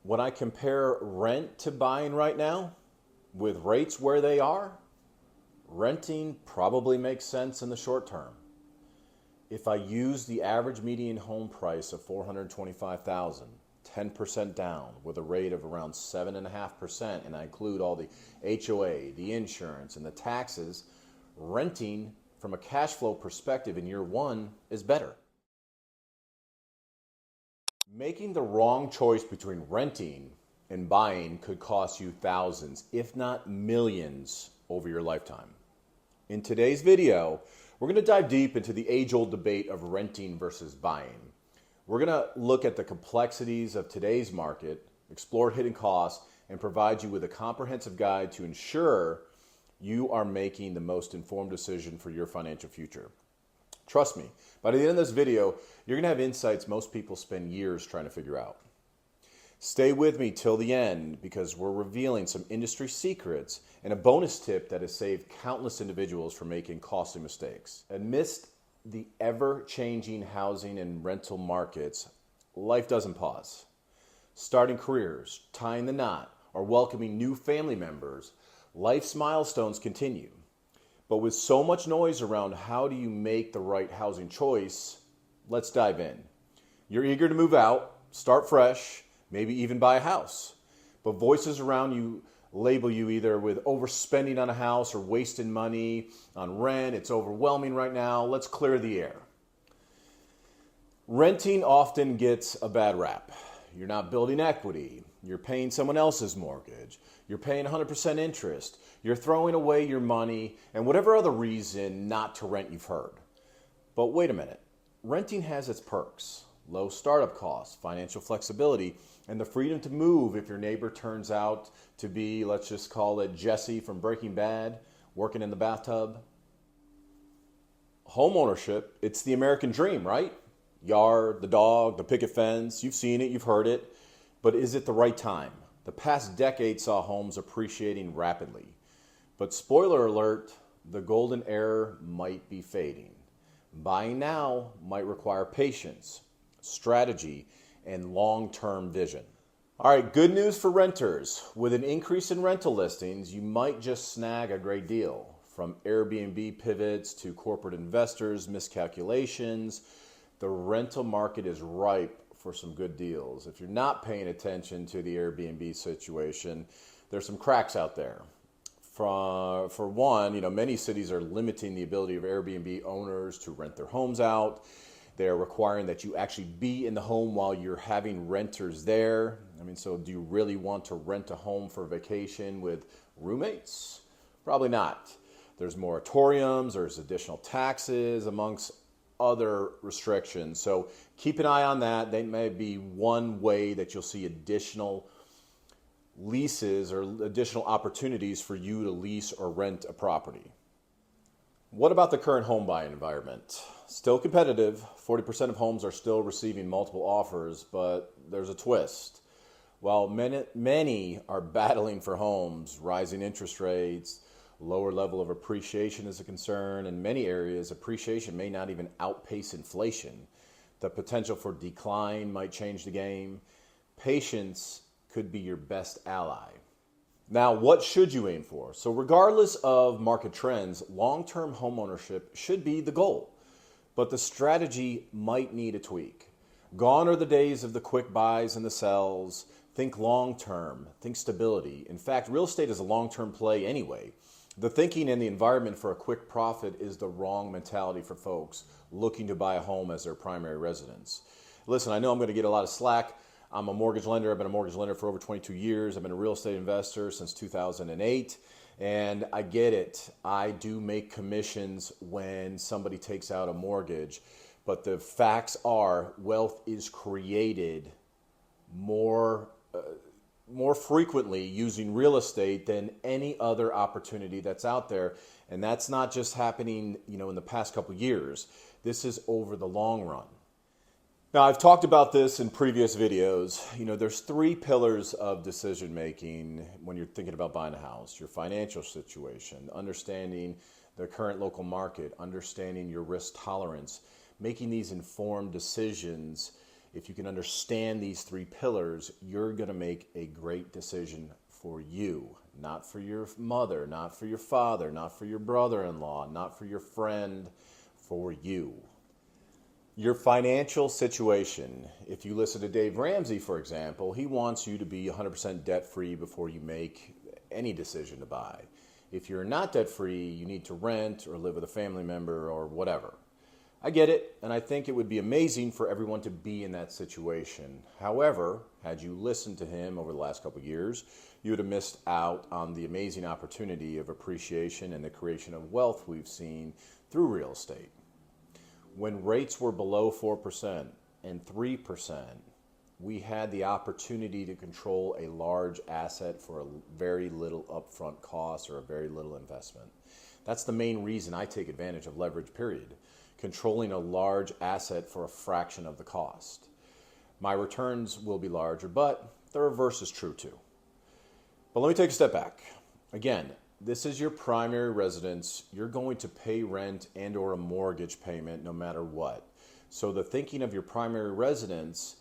When I compare rent to buying right now, with rates where they are, renting probably makes sense in the short term. If I use the average median home price of $425,000, 10% down with a rate of around 7.5%, and I include all the HOA, the insurance, and the taxes, renting from a cash flow perspective in year one is better. Making the wrong choice between renting and buying could cost you thousands, if not millions, over your lifetime. In today's video, we're going to dive deep into the age-old debate of renting versus buying. We're going to look at the complexities of today's market, explore hidden costs, and provide you with a comprehensive guide to ensure you are making the most informed decision for your financial future. Trust me, by the end of this video, you're going to have insights most people spend years trying to figure out. Stay with me till the end because we're revealing some industry secrets and a bonus tip that has saved countless individuals from making costly mistakes. Amidst the ever-changing housing and rental markets, life doesn't pause. Starting careers, tying the knot, or welcoming new family members, life's milestones continue. But with so much noise around how do you make the right housing choice, let's dive in. You're eager to move out, start fresh, maybe even buy a house. But voices around you label you either with overspending on a house or wasting money on rent. It's overwhelming right now. Let's clear the air. Renting often gets a bad rap. You're not building equity. You're paying someone else's mortgage. You're paying 100% interest. You're throwing away your money and whatever other reason not to rent you've heard. But wait a minute. Renting has its perks. Low startup costs, financial flexibility, and the freedom to move if your neighbor turns out to be, let's just call it Jesse from Breaking Bad, working in the bathtub. Homeownership, it's the American dream, right? Yard, the dog, the picket fence, you've seen it, you've heard it. But is it the right time? The past decade saw homes appreciating rapidly. But spoiler alert, the golden era might be fading. Buying now might require patience, strategy, and long-term vision. All right, good news for renters. With an increase in rental listings, you might just snag a great deal. From Airbnb pivots to corporate investors' miscalculations, the rental market is ripe for some good deals. If you're not paying attention to the Airbnb situation, there's some cracks out there. For one, many cities are limiting the ability of Airbnb owners to rent their homes out. They're requiring that you actually be in the home while you're having renters there. So do you really want to rent a home for vacation with roommates? Probably not. There's moratoriums, there's additional taxes, amongst other restrictions. So keep an eye on that. That may be one way that you'll see additional leases or additional opportunities for you to lease or rent a property. What about the current home buying environment? Still competitive. 40% of homes are still receiving multiple offers, but there's a twist. While many are battling for homes, rising interest rates, lower level of appreciation is a concern. In many areas, appreciation may not even outpace inflation. The potential for decline might change the game. Patience could be your best ally. Now, what should you aim for? So regardless of market trends, long-term homeownership should be the goal. But the strategy might need a tweak. Gone are the days of the quick buys and the sells. Think long-term, think stability. In fact, real estate is a long-term play anyway. The thinking and the environment for a quick profit is the wrong mentality for folks looking to buy a home as their primary residence. Listen, I know I'm going to get a lot of slack. I'm a mortgage lender. I've been a mortgage lender for over 22 years. I've been a real estate investor since 2008. And I get it. I do make commissions when somebody takes out a mortgage. But the facts are wealth is created more frequently using real estate than any other opportunity that's out there. And that's not just happening, in the past couple of years. This is over the long run. Now, I've talked about this in previous videos. There's three pillars of decision making when you're thinking about buying a house. Your financial situation, understanding the current local market, understanding your risk tolerance, making these informed decisions If you can understand these three pillars, you're going to make a great decision for you, not for your mother, not for your father, not for your brother-in-law, not for your friend, for you. Your financial situation. If you listen to Dave Ramsey, for example, he wants you to be 100% debt-free before you make any decision to buy. If you're not debt-free, you need to rent or live with a family member or whatever. I get it, and I think it would be amazing for everyone to be in that situation. However, had you listened to him over the last couple of years, you would have missed out on the amazing opportunity of appreciation and the creation of wealth we've seen through real estate. When rates were below 4% and 3%, we had the opportunity to control a large asset for a very little upfront cost or a very little investment. That's the main reason I take advantage of leverage, period. Controlling a large asset for a fraction of the cost. My returns will be larger, but the reverse is true too. But let me take a step back. Again, this is your primary residence. You're going to pay rent and or a mortgage payment no matter what. So the thinking of your primary residence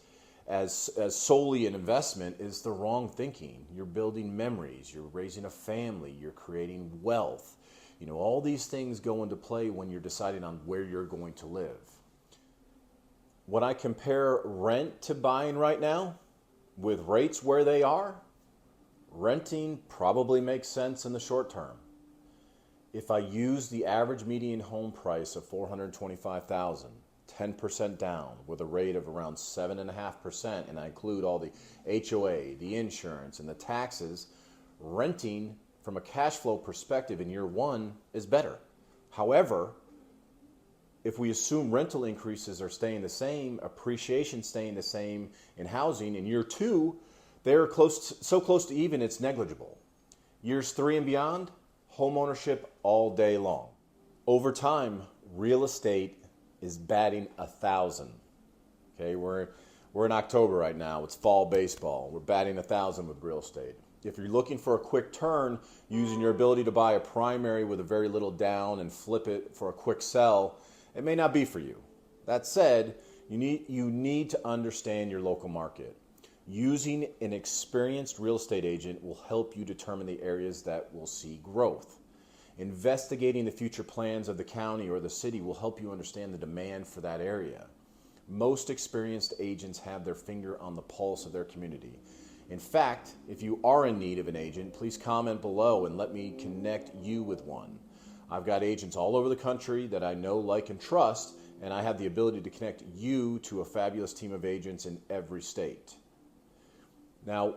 as solely an investment is the wrong thinking. You're building memories, you're raising a family, you're creating wealth. You know, all these things go into play when you're deciding on where you're going to live. When I compare rent to buying right now, with rates where they are, renting probably makes sense in the short term. If I use the average median home price of $425,000, 10% down with a rate of around 7.5%, and I include all the HOA, the insurance, and the taxes, renting from a cash flow perspective in year one is better. However, if we assume rental increases are staying the same, appreciation staying the same in housing, in year two, they're so close to even, it's negligible. Years 3 and beyond, home ownership all day long. Over time, real estate is batting 1,000. Okay, we're in October right now. It's fall baseball. We're batting 1,000 with real estate. If you're looking for a quick turn, using your ability to buy a primary with a very little down and flip it for a quick sell, it may not be for you. That said, you need to understand your local market. Using an experienced real estate agent will help you determine the areas that will see growth. Investigating the future plans of the county or the city will help you understand the demand for that area. Most experienced agents have their finger on the pulse of their community. In fact, if you are in need of an agent, please comment below and let me connect you with one. I've got agents all over the country that I know, like, and trust, and I have the ability to connect you to a fabulous team of agents in every state. Now,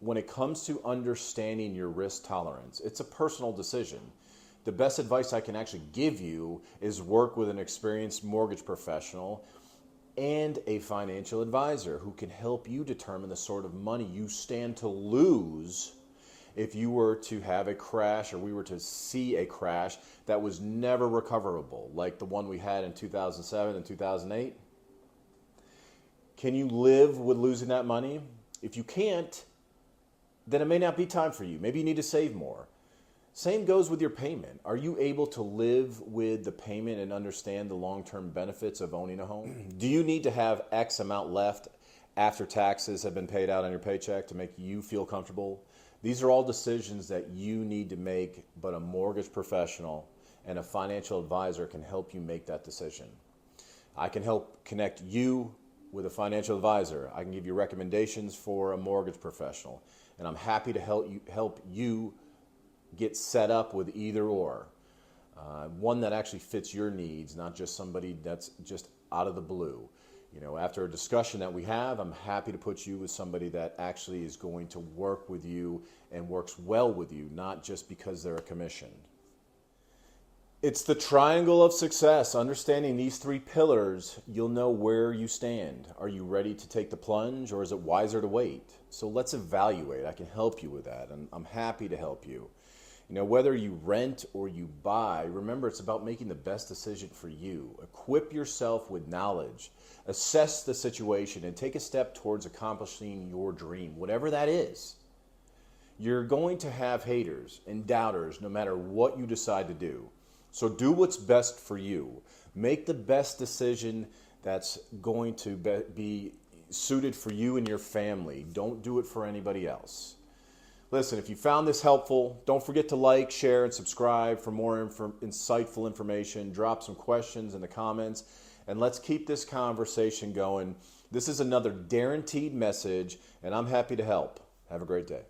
when it comes to understanding your risk tolerance, it's a personal decision. The best advice I can actually give you is work with an experienced mortgage professional and a financial advisor who can help you determine the sort of money you stand to lose if you were to have a crash or we were to see a crash that was never recoverable, like the one we had in 2007 and 2008. Can you live with losing that money? If you can't, then it may not be time for you. Maybe you need to save more. Same goes with your payment. Are you able to live with the payment and understand the long-term benefits of owning a home? Do you need to have X amount left after taxes have been paid out on your paycheck to make you feel comfortable? These are all decisions that you need to make, but a mortgage professional and a financial advisor can help you make that decision. I can help connect you with a financial advisor. I can give you recommendations for a mortgage professional, and I'm happy to help you get set up with either or. One that actually fits your needs, not just somebody that's just out of the blue. You know, after a discussion that we have, I'm happy to put you with somebody that actually is going to work with you and works well with you, not just because they're a commission. It's the triangle of success. Understanding these three pillars, you'll know where you stand. Are you ready to take the plunge, or is it wiser to wait? So let's evaluate. I can help you with that, and I'm happy to help you. You know, whether you rent or you buy, remember, it's about making the best decision for you. Equip yourself with knowledge. Assess the situation and take a step towards accomplishing your dream, whatever that is. You're going to have haters and doubters no matter what you decide to do. So do what's best for you. Make the best decision that's going to be suited for you and your family. Don't do it for anybody else. Listen, if you found this helpful, don't forget to like, share, and subscribe for more insightful information. Drop some questions in the comments, and let's keep this conversation going. This is another guaranteed message, and I'm happy to help. Have a great day.